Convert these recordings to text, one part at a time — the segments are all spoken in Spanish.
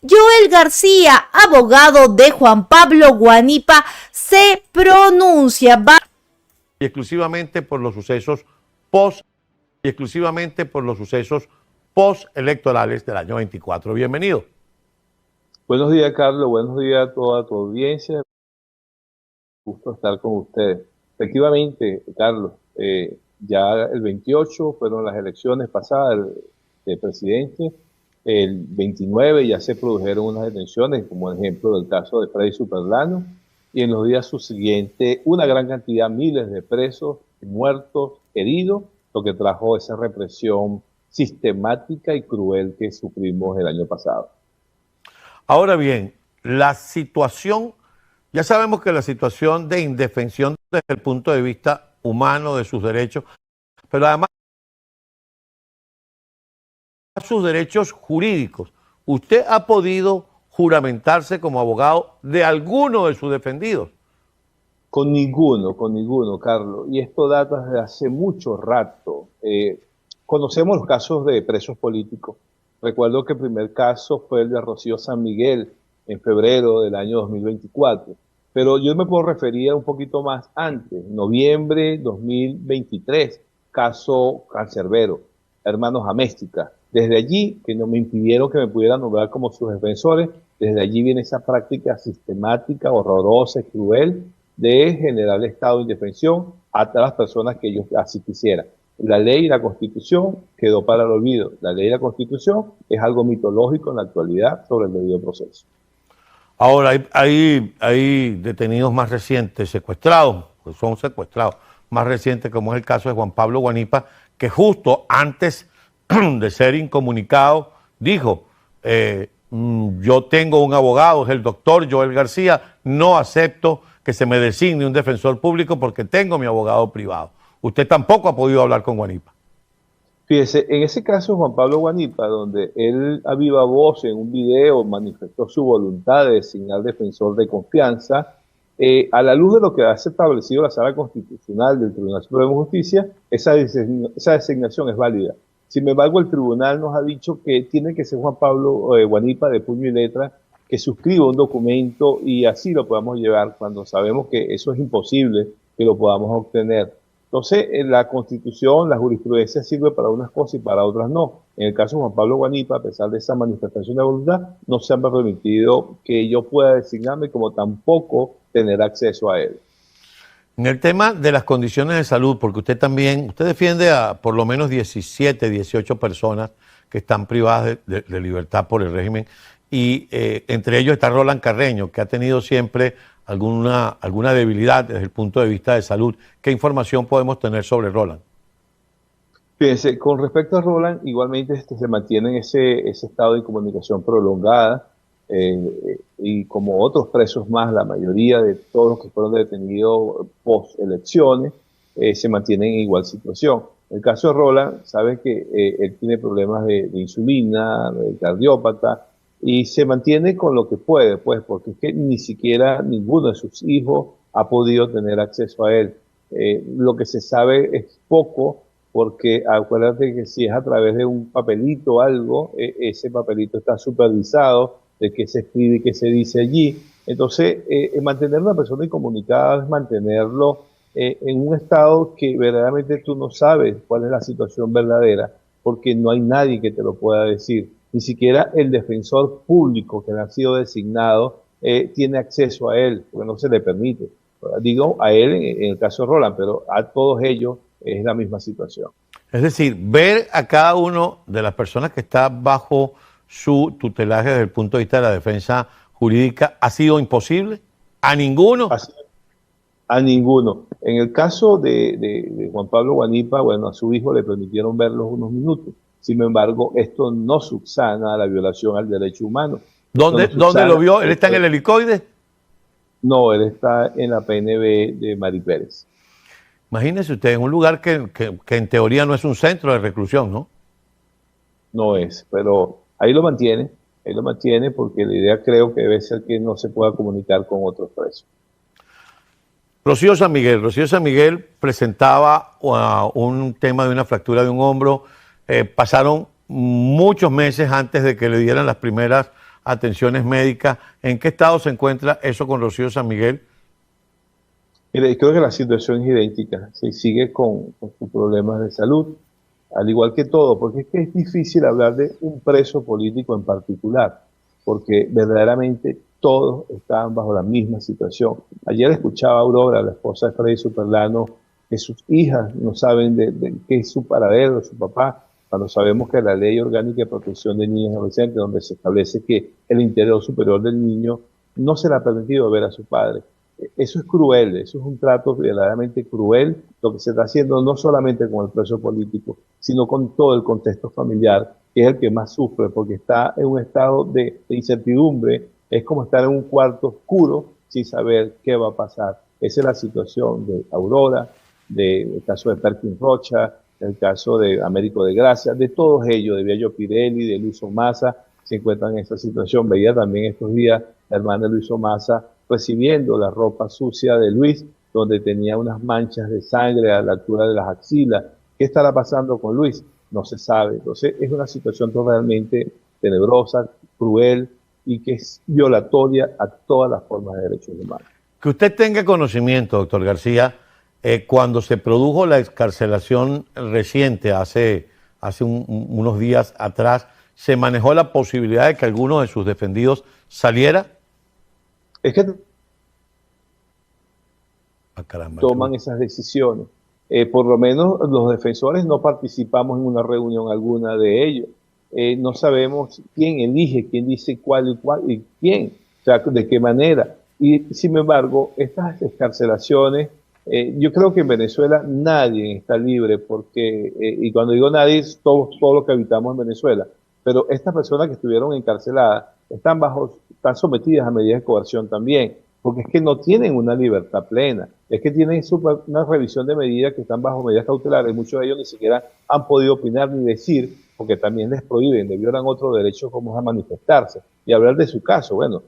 Joel García, abogado de Juan Pablo Guanipa, se pronuncia. Y exclusivamente por los sucesos postelectorales del año 24. Bienvenido. Buenos días, Carlos. Buenos días a toda tu audiencia. Gusto estar con ustedes. Efectivamente, Carlos, ya el 28 fueron las elecciones pasadas de presidente. El 29 ya se produjeron unas detenciones, como ejemplo del caso de Freddy Superlano. Y en los días subsiguientes, una gran cantidad, miles de presos, muertos, heridos, lo que trajo esa represión sistemática y cruel que sufrimos el año pasado. Ahora bien, la situación, ya sabemos que la situación de indefensión desde el punto de vista humano de sus derechos, pero además sus derechos jurídicos. ¿Usted ha podido juramentarse como abogado de alguno de sus defendidos? Con ninguno, Carlos. Y esto data desde hace mucho rato. Conocemos los casos de presos políticos. Recuerdo que el primer caso fue el de Rocío San Miguel en febrero del año 2024. Pero yo me puedo referir a un poquito más antes, noviembre 2023, caso Cancerbero, hermanos Améstica. Desde allí, que no me impidieron que me pudieran nombrar como sus defensores, desde allí viene esa práctica sistemática, horrorosa y cruel de generar el estado de indefensión a todas las personas que ellos así quisieran. La ley y la Constitución quedó para el olvido. La ley y la Constitución es algo mitológico en la actualidad sobre el debido proceso. Ahora, hay detenidos más recientes, secuestrados, pues son secuestrados, más recientes, como es el caso de Juan Pablo Guanipa, que justo antes de ser incomunicado dijo, yo tengo un abogado, es el doctor Joel García, no acepto que se me designe un defensor público porque tengo mi abogado privado. Usted tampoco ha podido hablar con Guanipa. Fíjese, en ese caso Juan Pablo Guanipa, donde él a viva voz en un video manifestó su voluntad de designar defensor de confianza, a la luz de lo que ha establecido la Sala Constitucional del Tribunal Supremo de Justicia, esa designación es válida. Sin embargo, el tribunal nos ha dicho que tiene que ser Juan Pablo Guanipa de puño y letra, que suscriba un documento y así lo podamos llevar cuando sabemos que eso es imposible que lo podamos obtener. Entonces, la Constitución, la jurisprudencia sirve para unas cosas y para otras no. En el caso de Juan Pablo Guanipa, a pesar de esa manifestación de voluntad, no se ha permitido que yo pueda designarme como tampoco tener acceso a él. En el tema de las condiciones de salud, porque usted defiende a por lo menos 17, 18 personas que están privadas de libertad por el régimen, y entre ellos está Roland Carreño, que ha tenido siempre alguna debilidad desde el punto de vista de salud. ¿Qué información podemos tener sobre Roland? Fíjense, con respecto a Roland, igualmente se mantiene en ese estado de comunicación prolongada, y como otros presos más, la mayoría de todos los que fueron detenidos post elecciones, se mantienen en igual situación. En el caso de Roland, sabe que él tiene problemas de insulina, de cardiópata, y se mantiene con lo que puede, pues, porque es que ni siquiera ninguno de sus hijos ha podido tener acceso a él. Lo que se sabe es poco, porque acuérdate que si es a través de un papelito o algo, ese papelito está supervisado de qué se escribe y qué se dice allí. Entonces, mantener a una persona incomunicada es mantenerlo en un estado que verdaderamente tú no sabes cuál es la situación verdadera, porque no hay nadie que te lo pueda decir. Ni siquiera el defensor público que ha sido designado tiene acceso a él, porque no se le permite. Digo a él en el caso de Roland, pero a todos ellos es la misma situación. Es decir, ver a cada uno de las personas que está bajo su tutelaje desde el punto de vista de la defensa jurídica ha sido imposible. ¿A ninguno? A ninguno. En el caso de Juan Pablo Guanipa, bueno, a su hijo le permitieron verlos unos minutos. Sin embargo, esto no subsana la violación al derecho humano. ¿Dónde lo vio? ¿Él está en el helicoide? No, él está en la PNB de Mari Pérez. Imagínese usted, en un lugar que en teoría no es un centro de reclusión, ¿no? No es, pero ahí lo mantiene porque la idea creo que debe ser que no se pueda comunicar con otros presos. Rocío San Miguel presentaba un tema de una fractura de un hombro. Pasaron muchos meses antes de que le dieran las primeras atenciones médicas. ¿En qué estado se encuentra eso con Rocío San Miguel? Mire, creo que la situación es idéntica. Se sigue con sus problemas de salud, al igual que todo, porque es que es difícil hablar de un preso político en particular, porque verdaderamente todos estaban bajo la misma situación. Ayer escuchaba a Aurora, la esposa de Freddy Superlano, que sus hijas no saben de qué es su paradero, su papá, cuando sabemos que la Ley Orgánica de Protección de Niños y Adolescentes, donde se establece que el interés superior del niño no se le ha permitido ver a su padre. Eso es cruel, eso es un trato verdaderamente cruel, lo que se está haciendo no solamente con el preso político, sino con todo el contexto familiar, que es el que más sufre, porque está en un estado de incertidumbre, es como estar en un cuarto oscuro sin saber qué va a pasar. Esa es la situación de Aurora, del caso de Perkin Rocha, del caso de Américo de Gracia, de todos ellos, de Biagio Pirelli, de Luis Omasa, se encuentran en esa situación. Veía también estos días la hermana de Luis Omasa recibiendo la ropa sucia de Luis, donde tenía unas manchas de sangre a la altura de las axilas. ¿Qué estará pasando con Luis? No se sabe. Entonces es una situación totalmente tenebrosa, cruel y que es violatoria a todas las formas de derechos humanos. Que usted tenga conocimiento, doctor García, cuando se produjo la excarcelación reciente, hace unos días atrás, ¿se manejó la posibilidad de que alguno de sus defendidos saliera? Es que caramba, toman esas decisiones. Por lo menos los defensores no participamos en una reunión alguna de ellos. No sabemos quién elige, quién dice cuál y quién, o sea, de qué manera. Y sin embargo, estas excarcelaciones, yo creo que en Venezuela nadie está libre, porque, y cuando digo nadie, es todos los que habitamos en Venezuela, pero estas personas que estuvieron encarceladas están sometidas a medidas de coerción también, porque es que no tienen una libertad plena, es que tienen una revisión de medidas que están bajo medidas cautelares, muchos de ellos ni siquiera han podido opinar ni decir, porque también les prohíben, le violan otro derecho como es a manifestarse, y hablar de su caso, bueno,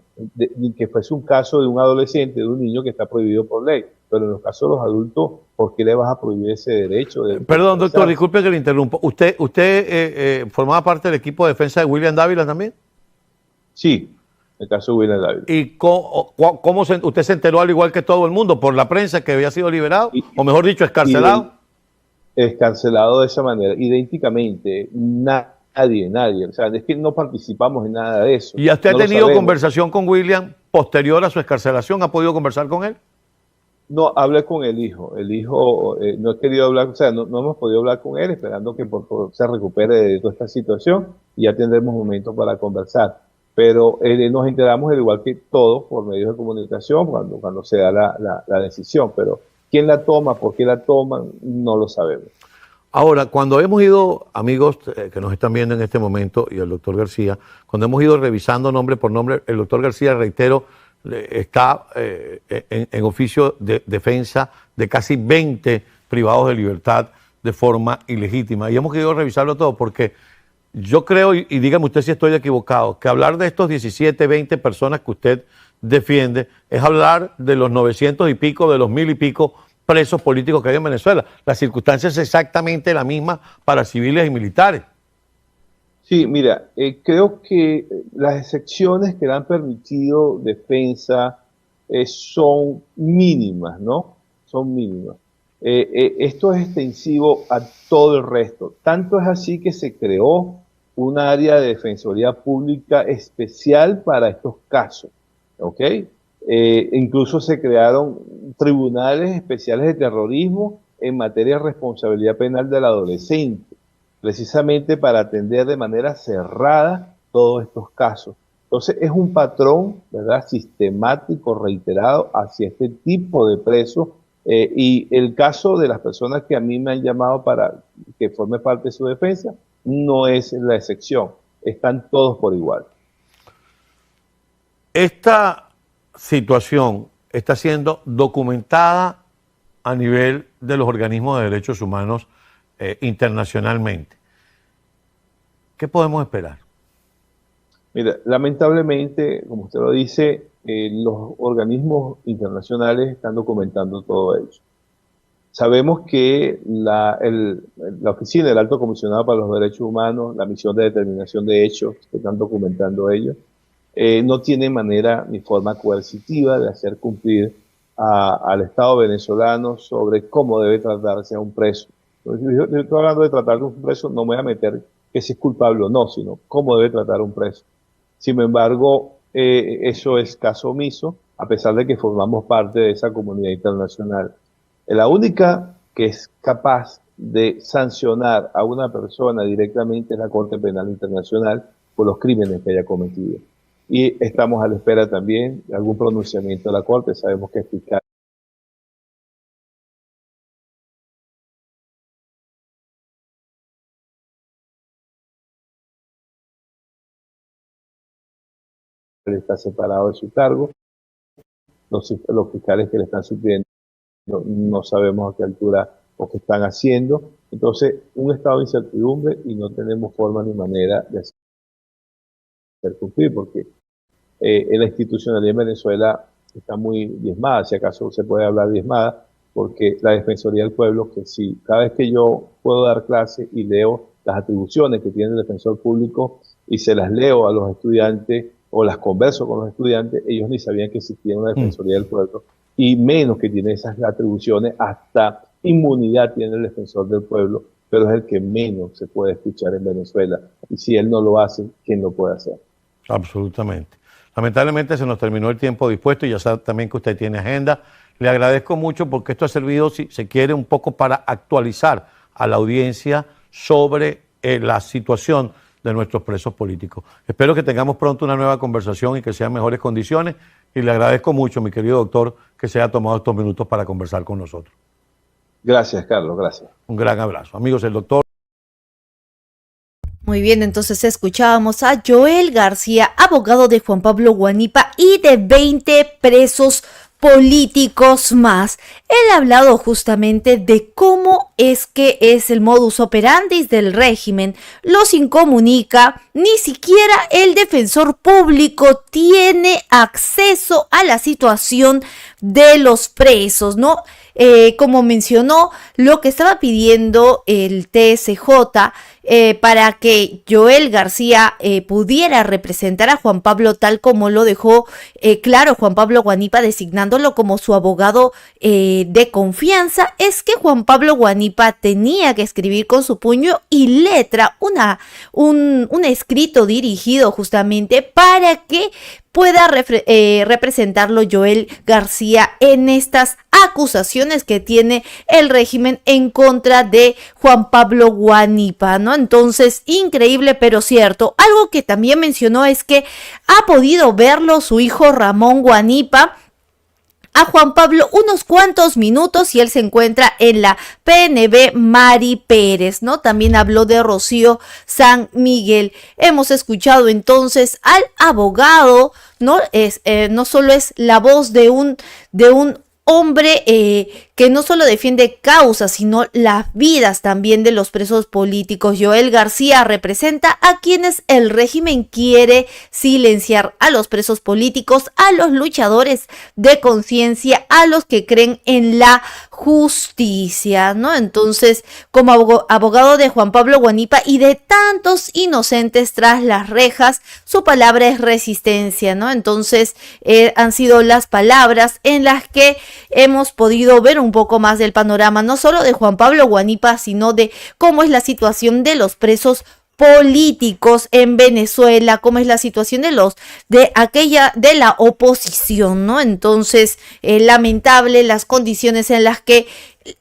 que fuese un caso de un adolescente, de un niño que está prohibido por ley, pero en los casos de los adultos, ¿por qué le vas a prohibir ese derecho? Perdón, doctor, disculpe que le interrumpa. ¿Usted formaba parte del equipo de defensa de William Dávila también? Sí, el caso de William Dávila. ¿Y usted se enteró al igual que todo el mundo por la prensa que había sido liberado? O mejor dicho, escarcelado. Escarcelado de esa manera, idénticamente, nadie. O sea, es que no participamos en nada de eso. ¿Y usted ha tenido conversación con William posterior a su excarcelación? ¿Ha podido conversar con él? No, hablé con el hijo. El hijo no he querido hablar, o sea, no hemos podido hablar con él, esperando que por favor se recupere de toda esta situación y ya tendremos momento para conversar. Pero nos enteramos, al igual que todos, por medios de comunicación, cuando se da la decisión. Pero quién la toma, por qué la toman, no lo sabemos. Ahora, cuando hemos ido, amigos que nos están viendo en este momento, y el doctor García, cuando hemos ido revisando nombre por nombre, el doctor García, reitero, está en oficio de defensa de casi 20 privados de libertad de forma ilegítima. Y hemos querido revisarlo todo porque yo creo, y dígame usted si estoy equivocado, que hablar de estos 17, 20 personas que usted defiende es hablar de los 900 y pico, de los 1000 y pico presos políticos que hay en Venezuela. La circunstancia es exactamente la misma para civiles y militares. Sí, mira, creo que las excepciones que le han permitido defensa son mínimas, ¿no? Son mínimas. Esto es extensivo a todo el resto. Tanto es así que se creó un área de defensoría pública especial para estos casos, ¿ok? Incluso se crearon tribunales especiales de terrorismo en materia de responsabilidad penal del adolescente, precisamente para atender de manera cerrada todos estos casos. Entonces es un patrón, ¿verdad?, sistemático, reiterado hacia este tipo de presos, y el caso de las personas que a mí me han llamado para que forme parte de su defensa no es la excepción, están todos por igual. Esta situación está siendo documentada a nivel de los organismos de derechos humanos internacionalmente. ¿Qué podemos esperar? Mira, lamentablemente, como usted lo dice, los organismos internacionales están documentando todo ello. Sabemos que la Oficina del Alto Comisionado para los Derechos Humanos, la Misión de Determinación de Hechos, están documentando ello. no tiene manera ni forma coercitiva de hacer cumplir al Estado venezolano sobre cómo debe tratarse a un preso. Entonces, yo estoy hablando de tratar a un preso, no me voy a meter que si es culpable o no, sino cómo debe tratar a un preso. Sin embargo, eso es caso omiso, a pesar de que formamos parte de esa comunidad internacional. La única que es capaz de sancionar a una persona directamente es la Corte Penal Internacional por los crímenes que haya cometido. Y estamos a la espera también de algún pronunciamiento de la Corte. Sabemos que el fiscal está separado de su cargo. Los fiscales que le están supliendo no sabemos a qué altura o qué están haciendo. Entonces, un estado de incertidumbre y no tenemos forma ni manera de hacer cumplir, porque la institucionalidad en Venezuela está muy diezmada, si acaso se puede hablar diezmada, porque la Defensoría del Pueblo, que sí, cada vez que yo puedo dar clase y leo las atribuciones que tiene el defensor público y se las leo a los estudiantes o las converso con los estudiantes, ellos ni sabían que existía una Defensoría del Pueblo, y menos que tiene esas atribuciones, hasta inmunidad tiene el defensor del pueblo, pero es el que menos se puede escuchar en Venezuela. Y si él no lo hace, ¿quién lo puede hacer? Absolutamente. Lamentablemente se nos terminó el tiempo dispuesto y ya sabe también que usted tiene agenda. Le agradezco mucho porque esto ha servido, si se quiere, un poco para actualizar a la audiencia sobre la situación de nuestros presos políticos. Espero que tengamos pronto una nueva conversación y que sean mejores condiciones. Y le agradezco mucho, mi querido doctor, que se haya tomado estos minutos para conversar con nosotros. Gracias, Carlos, gracias. Un gran abrazo. Amigos, el doctor. Muy bien, entonces escuchábamos a Joel García, abogado de Juan Pablo Guanipa y de 20 presos políticos más. Él ha hablado justamente de cómo es que es el modus operandi del régimen, los incomunica, ni siquiera el defensor público tiene acceso a la situación de los presos, ¿no? Como mencionó, lo que estaba pidiendo el TSJ para que Joel García pudiera representar a Juan Pablo, tal como lo dejó claro Juan Pablo Guanipa, designándolo como su abogado de confianza, es que Juan Pablo Guanipa tenía que escribir con su puño y letra un escrito dirigido justamente para que pueda representarlo Joel García en estas acusaciones que tiene el régimen en contra de Juan Pablo Guanipa, ¿no? Entonces, increíble pero cierto. Algo que también mencionó es que ha podido verlo su hijo Ramón Guanipa a Juan Pablo unos cuantos minutos y él se encuentra en la PNB Mari Pérez, ¿no? También habló de Rocío San Miguel. Hemos escuchado entonces al abogado, ¿no? No solo es la voz de un hombre que no solo defiende causas, sino las vidas también de los presos políticos. Joel García representa a quienes el régimen quiere silenciar, a los presos políticos, a los luchadores de conciencia, a los que creen en la justicia, ¿no? Entonces, como abogado de Juan Pablo Guanipa y de tantos inocentes tras las rejas, su palabra es resistencia, ¿no? Entonces, han sido las palabras en las que hemos podido ver un poco más del panorama, no solo de Juan Pablo Guanipa, sino de cómo es la situación de los presos políticos en Venezuela, cómo es la situación de la oposición, ¿no? Entonces, lamentable las condiciones en las que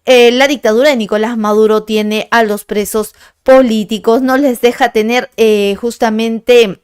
la dictadura de Nicolás Maduro tiene a los presos políticos, no les deja tener justamente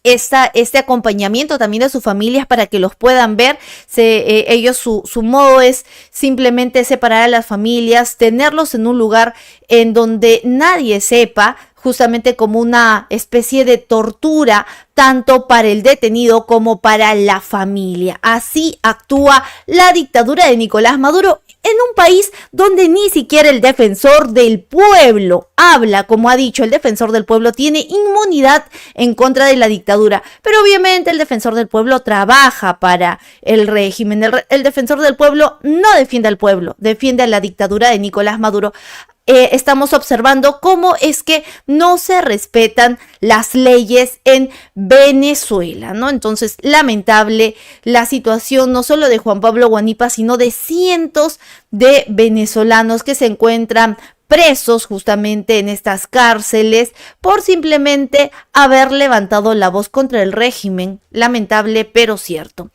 este acompañamiento también de sus familias para que los puedan ver. Ellos su modo es simplemente separar a las familias, tenerlos en un lugar en donde nadie sepa, justamente como una especie de tortura, tanto para el detenido como para la familia. Así actúa la dictadura de Nicolás Maduro en un país donde ni siquiera el defensor del pueblo habla. Como ha dicho, el defensor del pueblo tiene inmunidad en contra de la dictadura, pero obviamente el defensor del pueblo trabaja para el régimen. El defensor del pueblo no defiende al pueblo, defiende a la dictadura de Nicolás Maduro. Estamos observando cómo es que no se respetan las leyes en Venezuela, ¿no? Entonces, lamentable la situación no solo de Juan Pablo Guanipa, sino de cientos de venezolanos que se encuentran presos justamente en estas cárceles por simplemente haber levantado la voz contra el régimen. Lamentable, pero cierto.